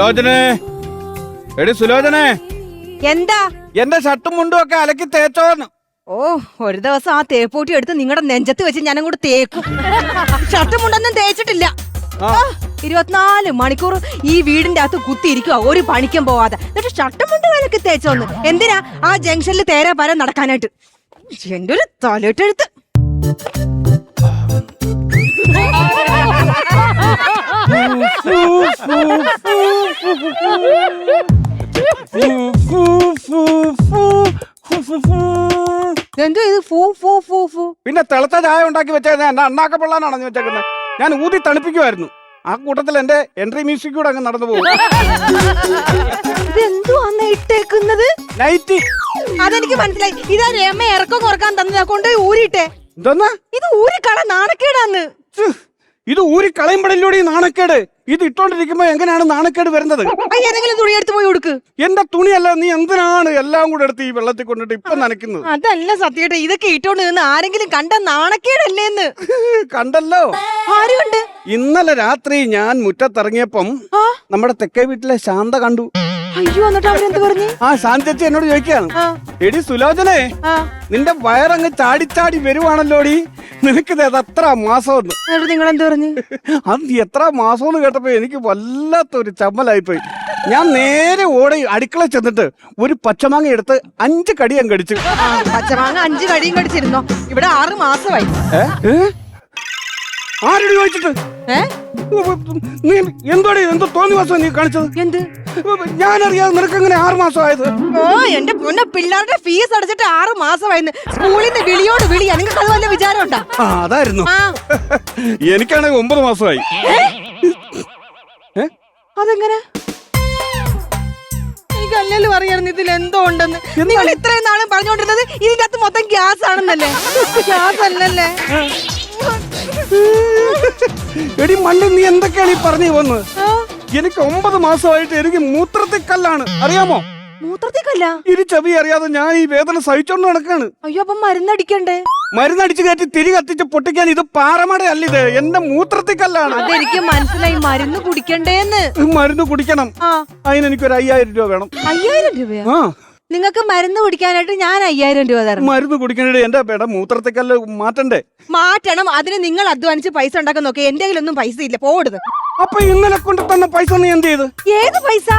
സുലോചനെ, എടി സുലോചനെ, എന്താ? എന്റെ ഷർട്ടും മുണ്ടും ഒക്കെ അലക്കി തേച്ചോന്ന്. ഓ, ഒരു ദിവസം ആ തേപ്പൂട്ടി എടുത്ത് നിങ്ങളുടെ നെഞ്ചത്ത് വെച്ച് ഞാനും കൂടെ തേക്കും. ഷർട്ടും മുണ്ടൊന്നും തേച്ചിട്ടില്ല. 24 മണിക്കൂർ ഈ വീടിന്റെ അകത്ത് കുത്തിയിരിക്കുക, ഒരു പണിക്കും പോവാതെ. എന്നിട്ട് ഷർട്ടും മുണ്ടും വിലക്ക് തേച്ചോന്ന്. എന്തിനാ? ആ ജംഗ്ഷനിൽ തേരാ പാര നടക്കാനായിട്ട്. എന്റെ ഒരു തലയിട്ടെഴുത്ത്. എന്തോ ഇത്? ഫൂ ഫൂ ഫൂ ഫൂ. പിന്നെ തിളച്ച ചായ ഉണ്ടാക്കി വെച്ചത് എന്നെ അണ്ണാക്കപ്പൊള്ളാനാണ് വെച്ചേക്കുന്നത്. ഞാൻ ഊതി തണുപ്പിക്കുമായിരുന്നു. ആ കൂട്ടത്തിൽ എന്റെ എൻട്രി മ്യൂസിക് കൂടെ അങ്ങ് നടന്നു പോകും. ഇതെന്തുവാന്ന് ഇട്ടേക്കുന്നത്? നൈറ്റി. അതെനിക്ക് മനസ്സിലായി. ഇതാ രമ ഇറക്കം കുറക്കാൻ തന്നതാ, കൊണ്ട് ഊരിട്ടെ. എന്തോന്നാ ഇത്? ഊരിക്കള, നാണക്കേടാന്ന്. ഇത് ഊരി കളയുമ്പോഴല്ലോടെ നാണക്കേട്. ഇത് ഇട്ടോണ്ടിരിക്കുമ്പോ എങ്ങനെയാണ് നാണക്കേട് വരുന്നത്? ഏതെങ്കിലും തുണി എടുത്ത് പോയി കൊടുക്ക്. എന്റെ തുണിയല്ല, നീ എന്തിനാണ് എല്ലാം കൂടെ എടുത്ത് ഈ വെള്ളത്തിൽ കൊണ്ടിട്ട് ഇപ്പൊ നനയ്ക്കുന്നത്? അതല്ല സത്യമായിട്ട്, ഇതൊക്കെ ഇട്ടോണ്ട് നിന്ന് ആരെങ്കിലും കണ്ട നാണക്കേടല്ലേന്ന്. കണ്ടല്ലോ. ആര് കണ്ട്? ഇന്നലെ രാത്രി ഞാൻ മുറ്റത്തിറങ്ങിയപ്പം നമ്മുടെ തെക്കേ വീട്ടിലെ ശാന്ത കണ്ടു. അയ്യോ, എന്നിട്ട് അവരെന്ത് പറഞ്ഞു? ആ ശാന്തച്ചി എന്നോട് ചോദിക്കുകയാണ്, എടി സുലോചനെ, നിന്റെ വയറങ്ങ് ചാടിച്ചാടി വരുവാണല്ലോടി, നിനക്കിത് എത്ര മാസമെന്ന്. എന്നിട്ട് നിങ്ങൾ എന്ത് പറഞ്ഞു? അത് എത്ര മാസമെന്ന് കേട്ടപ്പോ എനിക്ക് വല്ലാത്തൊരു ചമ്മലായിപ്പോയി. ഞാൻ നേരെ ഓടി അടുക്കള ചെന്നിട്ട് ഒരു പച്ചമാങ്ങ എടുത്ത് 5 കടിയും കടിച്ചു. പച്ചമാങ്ങ 5 കടിയും കടിച്ചിരുന്നോ? ഇവിടെ 6 മാസമായി. ആരോട് ചോദിച്ചിട്ട്? നീ എന്തോ തോന്നി മാസം നീ കാണിച്ചത്? എന്ത്? ഞാനറിയാതെ നിനക്ക് എങ്ങനെ 6 മാസം ആയത്? ഓ, എന്റെ പൊന്നെ, പിള്ളേരുടെ ഫീസ് അടച്ചിട്ട് 6 മാസമായിരുന്നു. സ്കൂളിൽ നിന്ന് വിളിയോട് വിളിയാ. നിങ്ങൾക്ക് അത് വല്ല വിചാരം ഉണ്ടാ? അതായിരുന്നു. എനിക്കാണെങ്കിൽ 9 മാസമായി. അതെങ്ങനെ? എനിക്കല്ലല്ലോ അറിയായിരുന്നു ഇതിൽ എന്തോ ഉണ്ടെന്ന്. നിങ്ങൾ ഇത്രയും നാളും പറഞ്ഞുകൊണ്ടിരുന്നത് ഇതിന്റെ അകത്ത് മൊത്തം ഗ്യാസ് ആണെന്നല്ലേ? ഗ്യാസ് അല്ലല്ലേ? എടി മള്ളി, നീ എന്തൊക്കെയാണ് ഈ പറഞ്ഞു വന്ന്? എനിക്ക് 9 മാസമായിട്ട് എനിക്ക് മൂത്രത്തിൽ കല്ലാണ്, അറിയാമോ? മൂത്രത്തിൽ കല്ല? ഇരു ചെവി അറിയാതെ ഞാൻ ഈ വേദന സഹിച്ചോണ്ട് നടക്കാണ്. അയ്യോ, അപ്പൊ മരുന്നടിക്കണ്ടേ? മരുന്നടിച്ച് കയറ്റി തിരി കത്തിച്ച് പൊട്ടിക്കാൻ ഇത് പാറമട അല്ല, ഇത് എന്റെ മൂത്രത്തിൽ കല്ലാണ്. അതെനിക്ക് മനസ്സിലായി. മരുന്ന് കുടിക്കണ്ടേന്ന്. മരുന്ന് കുടിക്കണം. അതിനെനിക്കൊരു 5000 രൂപ വേണം. 5000 രൂപയോ? നിങ്ങൾക്ക് മരുന്ന് കുടിക്കാനായിട്ട് ഞാൻ 5000 രൂപ തരണം. മരുന്ന് കുടിക്കാനായിട്ട് എന്റെ മൂത്രത്തിൽ കല്ല് മാറ്റണ്ടേ? മാറ്റണം. അതിന് നിങ്ങൾ അധ്വാനിച്ച് പൈസ ഉണ്ടാക്കാൻ നോക്കി. എന്റെ കയ്യിലൊന്നും പൈസ ഇല്ല. പോടുത്. അപ്പൊ ഇന്നലെ കൊണ്ട് തന്ന പൈസ നീ എന്ത് ചെയ്ത്? ഏത് പൈസ?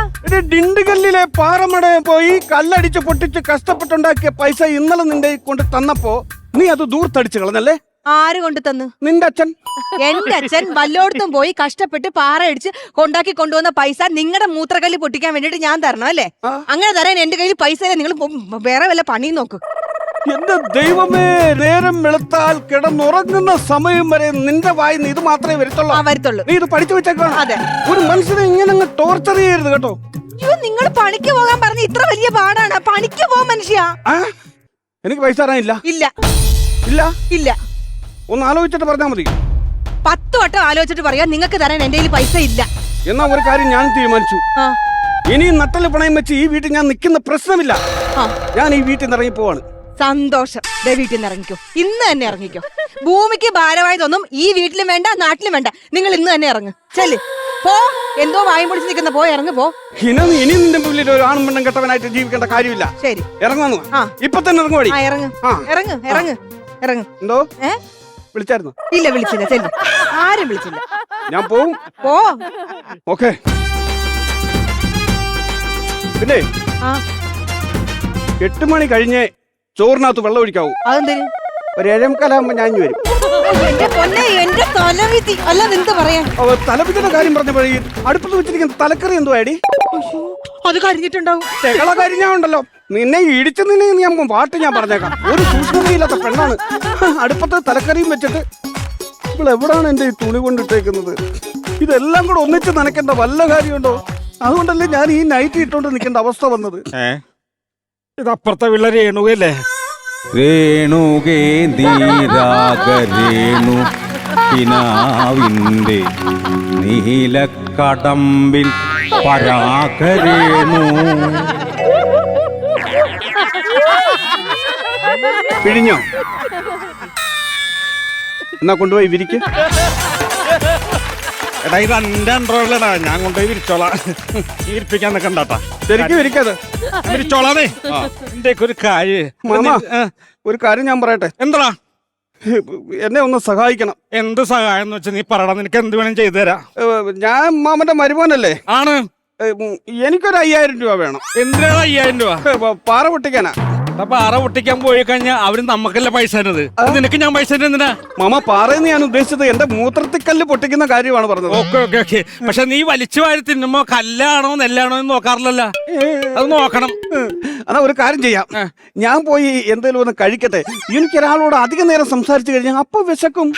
ഡിണ്ടുകല്ലിലെ പാറമടയെ പോയി കല്ലടിച്ച് പൊട്ടിച്ച് കഷ്ടപ്പെട്ടുണ്ടാക്കിയ പൈസ ഇന്നലെ നിന്റെ കൊണ്ട് തന്നപ്പോ നീ അത് ദൂർത്തടിച്ചു കളഞ്ഞല്ലേ? ആര് കൊണ്ട് തന്നു? നിന്റെ അച്ഛൻ. എന്റെ അച്ഛൻ വല്ലോടത്തും പോയി കഷ്ടപ്പെട്ട് പാറ അടിച്ച് കൊണ്ടാക്കി കൊണ്ടുവന്ന പൈസ നിങ്ങളുടെ മൂത്രക്കല്ല് പൊട്ടിക്കാൻ വേണ്ടിട്ട് ഞാൻ തരണം അല്ലേ? അങ്ങനെ തരാൻ എന്റെ കയ്യിൽ പൈസ. നിങ്ങൾ വേറെ വല്ല പണിയും നോക്ക്. എന്റെ ദൈവമേ, നേരം വെളുത്താൽ കിടന്നുറങ്ങുന്ന സമയം വരെ നിന്റെ വായിന്ന് ഇത് മാത്രമേ വരത്തുള്ളൂ. നീ ഇത് പഠിച്ചു വെച്ചേക്കാണ്. അതെ. ഒരു മനുഷ്യനെ ഇങ്ങനെ അങ്ങ് ടോർച്ചർ ചെയ്യരുത് കേട്ടോ. അയ്യോ, നിങ്ങൾ പണിക്ക് പോകാൻ പറഞ്ഞ ഇത്ര വലിയ പാടാണ്? പണിക്ക് പോ മനുഷ്യ. എനിക്ക് പൈസ തരാനില്ല. ഇല്ല ഇല്ല ഇല്ല. ഒന്ന് ആലോചിച്ചിട്ട് പറഞ്ഞാൽ മതി. 10 വട്ടം ആലോചിച്ചിട്ട് പറയാ, നിങ്ങൾക്ക് തരാൻ എന്റെ കയ്യിൽ പൈസ ഇല്ല. എന്നാ ഒരു കാര്യം ഞാൻ തീരുമാനിച്ചു. ഇനി നട്ടല് പണയം വെച്ച് ഈ വീട്ടിൽ ഞാൻ നിൽക്കുന്ന പ്രശ്നമില്ല. ഞാൻ ഈ വീട്ടിൽ നിന്ന് ഇറങ്ങി പോവാണ്. സന്തോഷം. വീട്ടിൽ നിന്ന് ഇറങ്ങിക്കോ. ഇന്ന് തന്നെ ഇറങ്ങിക്കോ. ഭൂമിക്ക് ഭാരമായതൊന്നും ഈ വീട്ടിലും വേണ്ട, നാട്ടിലും വേണ്ട. നിങ്ങൾ ഇന്ന് തന്നെ ഇറങ്ങ്. ചെല്ല്, പോ. എന്തോ വായും പൊളിച്ച് നിൽക്കുന്ന പോ, ഇറങ്ങ് പോ. ഇനി നിന്റെ മുന്നിൽ ഒരു ആണും പെണ്ണും കെട്ടവനായിട്ട് ജീവിക്കേണ്ട കാര്യമില്ല. ശരി, ഇറങ്ങുന്നു. ഇപ്പൊ തന്നെ ഇറങ്ങുവാടി. ഇറങ്ങ് ഇറങ്ങ് ഇറങ്ങ് ഇറങ്ങ്. എന്തോ വിളിച്ചായിരുന്നു? ഇല്ല, വിളിച്ചില്ല. ചെല്ല്. ആരും വിളിച്ചില്ല. ഞാൻ പോവും. പോ. ഓക്കെ. പിന്നെ 8 മണി കഴിഞ്ഞേ ചോറിനകത്ത് വെള്ളം ഒഴിക്കാവൂ. അതെന്തിന്? ഒരു 7:15 ഞാൻ വരും. എന്റെ പൊന്നെ, എന്റെ തലവിധി. അല്ലാതെ എന്ത് പറയാൻ? തലവിധിയുടെ കാര്യം പറഞ്ഞപ്പോഴേ അടുപ്പത്ത് വെച്ചിരിക്കുന്ന തലക്കറി എന്തോ ആടി? അത് കരിഞ്ഞിട്ടുണ്ടാവും. തെകള കരിഞ്ഞാണ്ടല്ലോ. നിന്നെ ഇടിച്ചു ഞാൻ പാട്ട് ഞാൻ പറഞ്ഞേക്കാം. ഒരു സൂക്ഷ്മതയില്ലാത്ത പെണ്ണാണ്. അടുപ്പത്ത് തലക്കറിയും വെച്ചിട്ട് ഇപ്പോൾ എവിടാണ് എന്റെ ഈ തുണി കൊണ്ടിട്ടേക്കുന്നത്? ഇതെല്ലാം കൂടെ ഒന്നിച്ച് നനയ്ക്കേണ്ട വല്ല കാര്യമുണ്ടോ? അതുകൊണ്ടല്ലേ ഞാൻ ഈ നൈറ്റ് ഇട്ടോണ്ട് നിൽക്കേണ്ട അവസ്ഥ വന്നത്. ഇതപ്പുറത്തെ പിള്ളേർ രേണുകയല്ലേ? രേണുകേ നീരാഗരേണു പിനാവിൻ്റെ നീലക്കടമ്പിൽ പരാഗരേണു. പിഴിഞ്ഞോ? എന്നാ കൊണ്ടുപോയി വിരിക്ക്. എടാ ഇത് എന്റെ അണ്ടറല്ലടാ, ഞാൻ കൊണ്ടുപോയി വിരിച്ചോളാം. നീ വിരിപ്പിക്കാൻ നിൽക്കണ്ടാട്ടാ, ശരിക്കും ഇരിക്കത് വിരിച്ചോളാന്നേ. എന്റെ ഒരു കാര്യം മാമ, ഒരു കാര്യം ഞാൻ പറയട്ടെ. എന്താ? എന്നെ ഒന്ന് സഹായിക്കണം. എന്ത് സഹായം എന്ന് വെച്ചാൽ നീ പറയണം, നിനക്ക് എന്ത് വേണം ചെയ്തു തരാം. ഞാൻ മാമന്റെ മരുമോനല്ലേ? ആണ്. എനിക്കൊരു 5000 രൂപ വേണം. എന്തിനാ 5000 രൂപ? പാറ പൊട്ടിക്കാനാ. പാറ പൊട്ടിക്കാൻ പോയി കഴിഞ്ഞാൽ അവര് നമുക്കല്ല പൈസ തരുന്നത്. നിനക്ക് ഞാൻ പൈസ എന്തിനാ? മാമ, പാറയെന്ന് ഞാൻ ഉദ്ദേശിച്ചത് എന്റെ മൂത്രത്തിക്കല്ല് പൊട്ടിക്കുന്ന കാര്യമാണ് പറഞ്ഞത്. Okay okay okay. പക്ഷെ നീ വലിച്ചു വാരി തിന്നുമ്പോ കല്ലാണോ നെല്ലാണോ എന്ന് നോക്കാറില്ലല്ലോ, അത് നോക്കണം. എന്നാ ഒരു കാര്യം ചെയ്യാം, ഞാൻ പോയി എന്തെങ്കിലും ഒന്ന് കഴിക്കട്ടെ. എനിക്കൊരാളോട് അധികം നേരം സംസാരിച്ചു കഴിഞ്ഞാൽ അപ്പൊ വിശക്കും.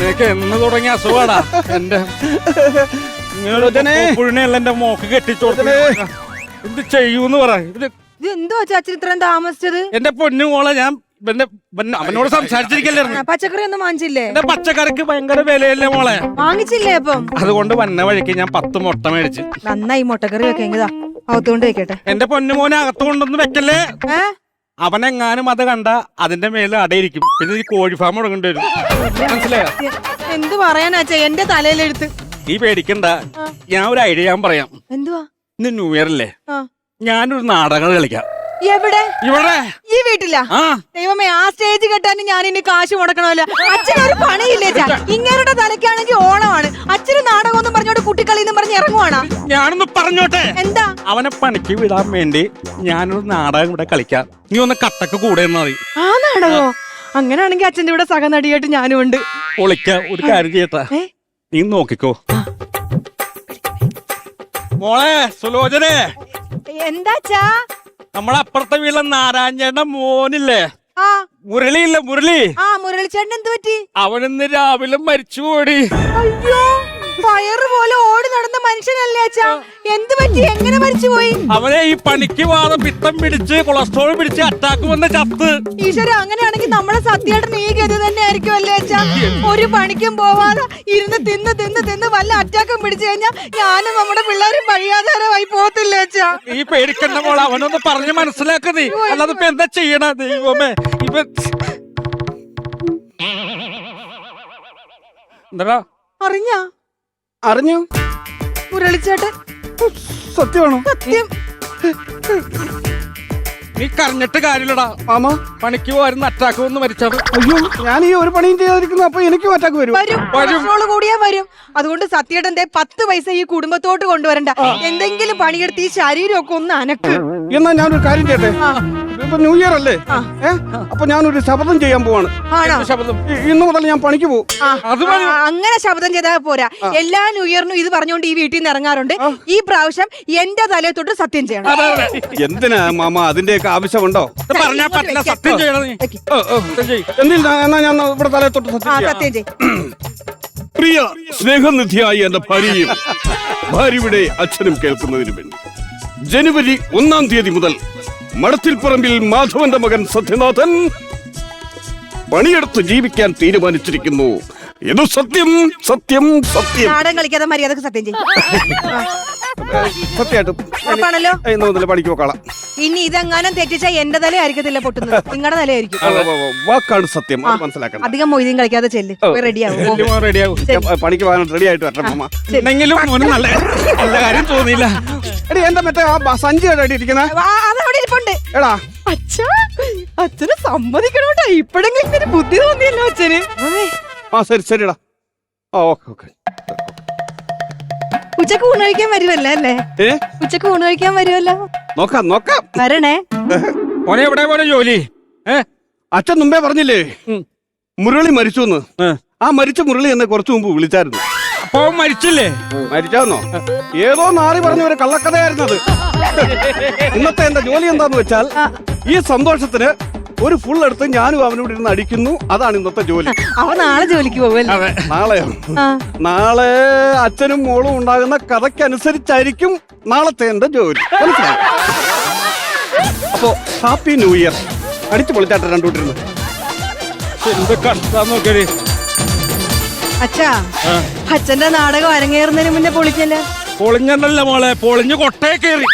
നിനക്ക് എന്ന് തുടങ്ങിയ അസുഖാടാ എന്റെ എന്റെ മോക്ക് കെട്ടിച്ചോടേ. എന്ത് ചെയ്യൂന്ന് പറ. എന്തോ അച്ഛൻ ഇത്രയും താമസിച്ചത്? എന്റെ പൊന്നു മോളെ, ഞാൻ അവനോട് സംസാരിച്ചിരിക്കല്ലായിരുന്നു. പച്ചക്കറി ഒന്നും വാങ്ങിച്ചില്ലേ? എന്റെ പച്ചക്കറിക്ക് ഭയങ്കര വിലയല്ലേ മോളെ? വാങ്ങിച്ചില്ലേ? അപ്പം അതുകൊണ്ട് വന്ന വഴിക്ക് ഞാൻ 10 മുട്ട മേടിച്ചു. നന്നായി മുട്ടക്കറി വെക്കെങ്കിതാ അകത്തോണ്ട് വെക്കട്ടെ. എന്റെ പൊന്നു മോനെ അകത്ത് കൊണ്ടൊന്ന് വെക്കല്ലേ. അവനെങ്ങാനും അത് കണ്ട അതിന്റെ മേലെ അടയിരിക്കും. പിന്നെ ഈ കോഴി ഫാം തുടങ്ങേണ്ടി വരും. മനസ്സിലായോ? എന്ത് പറയാനാച്ചാ എന്റെ തലയിലെടുത്ത്. നീ പേടിക്കണ്ട, ഞാൻ ഒരു ഐഡിയ ഞാൻ പറയാം. എന്തുവാ? ഇന്ന് ന്യൂ ഇയർ അല്ലേ, ഞാനൊരു നാടകം കളിക്കാം. എവിടെ? ഇവിടെ. ഈ വീട്ടിലാ? ദൈവമേ, ആ സ്റ്റേജ് കെട്ടാൻ ഞാൻ ഇനി കാശ് മുടക്കണമല്ലോ. അച്ഛനൊരു പണിയില്ലേ? ഇങ്ങേരുടെ തലക്കാണെങ്കിൽ ഓണമാണ്, അച്ഛന് നാടകം ഒന്നും പറഞ്ഞോട്ട് കുട്ടിക്കളി എന്ന് പറഞ്ഞ് ഇറങ്ങുവാണ്. ഞാനൊന്ന് പറഞ്ഞോട്ടെ. എന്താ? അവനെ പണിക്ക് വിടാൻ വേണ്ടി ഞാനൊരു നാടകം ഇവിടെ കളിക്കാം. നീ ഒന്ന് കട്ടക്ക് കൂടെ മതി. ആ നാടകോ? അങ്ങനെയാണെങ്കിൽ അച്ഛന്റെ ഇവിടെ സഹനടിയായിട്ട് ഞാനും ഉണ്ട്. പൊളിക്ക. ഒരു കാര്യം ചെയ്യട്ടാ, നീ നോക്കിക്കോ. മോളെ സുലോചനെ. എന്താച്ചാ? നമ്മളപ്പുറത്തെ വീട്ടിലെ നാരായണന്റെ മോനില്ലേ, മുരളിയില്ലേ, മുരളി. മുരളിച്ചേട്ടൻ എന്ത് പറ്റി? അവനിന്ന് രാവിലെ മരിച്ചു പോടി. അയ്യോ, ഫയർ പോലെ ഓടി നടന്ന മനുഷ്യനല്ലേ അച്ഛാ? എന്ത് പറ്റി? എങ്ങനെ മരിച്ചുപോയി? അവനെ ഈ പണിക്ക് വാദം പിത്തം പിടിച്ച് കൊളസ്ട്രോൾ പിടിച്ച് അറ്റാക്ക് വന്ന ചത്ത്. ഈശ്വര, അങ്ങനെയാണെങ്കിൽ നമ്മുടെ സത്യേട്ടൻ ഈ ഗതി തന്നെ ആയിരിക്കും അല്ലേ അച്ഛാ? ഒരു പണിക്കും പോവാതെ ഇരുന്ന് തിന്ന് തിന്ന് തിന്ന് വല്ല അറ്റാക്കും പിടിച്ചു കഴിഞ്ഞാൽ ഞാനും നമ്മുടെ പിള്ളേരും വഴിയാധാരമായി പോകത്തില്ലേ അച്ഛാ? നീ പേടിക്കണ്ട മോളെ, അവനൊന്ന് പറഞ്ഞ് മനസ്സിലാക്ക. നീ അല്ലാതെ ഇപ്പൊ എന്താ ചെയ്യണ? ദൈവമേ, ഇപ്പൊ എന്താ അറിഞ്ഞു? മുരളിച്ചേട്ടൻ സത്യമാണോ? സത്യം. നീ കരഞ്ഞിട്ട് കാര്യമില്ലടാ മാമ. പണിക്ക് പോരുന്ന അറ്റാക്ക് വന്ന് മരിച്ചത്. അയ്യോ, ഞാൻ ഈ ഒരു പണിയും ചെയ്യാതിരിക്കുന്നു. അപ്പൊ എനിക്കും അറ്റാക്ക് വരും. കൊളസ്ട്രോൾ കൂടിയാ വരും. അതുകൊണ്ട് സത്യേട്ടന്റെ 10 പൈസ ഈ കുടുംബത്തോട്ട് കൊണ്ടുവരണ്ട. എന്തെങ്കിലും പണിയെടുത്ത് ഈ ശരീരമൊക്കെ ഒന്ന് അനക്ക്. എന്നാ ഞാനൊരു കാര്യം ചെയ്യട്ടെ. ഇപ്പൊ ന്യൂ ഇയർ അല്ലേ? അപ്പൊ ഞാനൊരു ശപഥം ചെയ്യാൻ പോവാണ്. ശബ്ദം ഇന്നു മുതൽ ഞാൻ പണിക്ക് പോകും. അങ്ങനെ ശബ്ദം ചെയ്താൽ പോരാ. എല്ലാ ന്യൂ ഇയറിനും ഇത് പറഞ്ഞുകൊണ്ട് ഈ വീട്ടിൽ നിന്ന് ഇറങ്ങാറുണ്ട്. ഈ പ്രാവശ്യം എന്റെ തലയെ തൊട്ട് സത്യം ചെയ്യണം. എന്തിനാ മാമ അതിന്റെയൊക്കെ ആവശ്യമുണ്ടോ? പറഞ്ഞാ പറ്റില്ല, സത്യം ചെയ്യണം. എന്നാ ഞാൻ ഇവിടെ തലയെ തൊട്ട് സത്യം ചെയ്യും. പ്രിയ സ്നേഹനിധിയായ എന്റെ ഭാര്യയും ഭാര്യയുടെ അച്ഛനും കേൾക്കുന്നതിന് വേണ്ടി ജനുവരി 1-ാം തീയതി മുതൽ മടത്തിൽപ്പറമ്പിൽ മാധവന്റെ മകൻ സത്യനാഥൻ പണിയെടുത്ത് ജീവിക്കാൻ തീരുമാനിച്ചിരിക്കുന്നു. ഇത് സത്യം, സത്യം, സത്യം. നാടൻ കളിക്കാതെ മര്യാദക്ക് സത്യം ചെയ്യും. സത്യമായിട്ടും ഉറപ്പാണല്ലോ? ഇന്ന് മുതൽ പണിക്ക് പോക്കാളാം. ഇനി ഇതെങ്ങാനും തെറ്റിച്ചാൽ എന്റെ തല ആയിരിക്കത്തില്ല പൊട്ടുന്നത്, നിങ്ങളുടെ തലയായിരിക്കും. വാക്കാണ് സത്യം, മനസ്സിലാക്കണം. അധികം മൊയ്തീൻ കളിക്കാതെ ചെല്ല്, റെഡിയാവും. പണിക്ക് പോകാൻ റെഡി ആയിട്ട് വരണം മാമ. എന്തെങ്കിലും നല്ല കാര്യം തോന്നിയില്ല. എടി, എന്റെ മറ്റേ ആ സഞ്ചി എവിടെ ഇരിക്കുന്ന? അതവിടെ ഇരിപ്പുണ്ട്. എടാ, അച്ഛന് സമ്മതിക്കണോട്ടാ, ഇപ്പഴെങ്കിലും ഇതിന് ബുദ്ധി തോന്നിയല്ലോ അച്ഛന്. ശരി ശരിടാ. ഓക്കെ. ഉച്ചക്ക് ഊണ് കഴിക്കാൻ വരുമല്ലോ അല്ലേ? ഉച്ചക്ക് ഊണ് കഴിക്കാൻ വരുമല്ലോ. നോക്കാം വരണേ. മോനെ എവിടെ പോലെ ജോലി? അച്ഛൻ മുമ്പേ പറഞ്ഞില്ലേ മുരളി മരിച്ചു എന്ന്? ആ മരിച്ച മുരളി എന്നെ കുറച്ചു മുമ്പ് വിളിച്ചായിരുന്നു. അപ്പൊ മരിച്ചില്ലേ? മരിച്ചാന്നോ? ഏതോ നാറി പറഞ്ഞ ഒരു കള്ളക്കഥയായിരുന്നത്. ഇന്നത്തെ എന്റെ ജോലി എന്താന്ന് വെച്ചാൽ ഈ സന്തോഷത്തിന് ഒരു ഫുൾ എടുത്ത് ഞാനും അവനോട് ഇരുന്ന് അടിക്കുന്നു. അതാണ് ഇന്നത്തെ ജോലി. അവ നാളെ ജോലിക്ക് പോകുമല്ലോ. നാളെയോ? നാളെ അച്ഛനും മോളും ഉണ്ടാകുന്ന കഥയ്ക്കനുസരിച്ചായിരിക്കും നാളത്തെ എന്റെ ജോലി. മനസ്സിലായി? അപ്പോ ഹാപ്പി ന്യൂ ഇയർ. അടിച്ചു പൊളിച്ചാട്ടെ രണ്ടുകൂട്ടിരുന്ന്. എന്ത് കഷ്ടം നോക്കേ. അച്ഛാ, അച്ഛന്റെ നാടകം അരങ്ങേറുന്നതിന് മുന്നേ പൊളിക്കല്ലേ? പൊളിഞ്ഞല്ല മോളെ, പൊളിഞ്ഞു കൊട്ടയെ കയറി.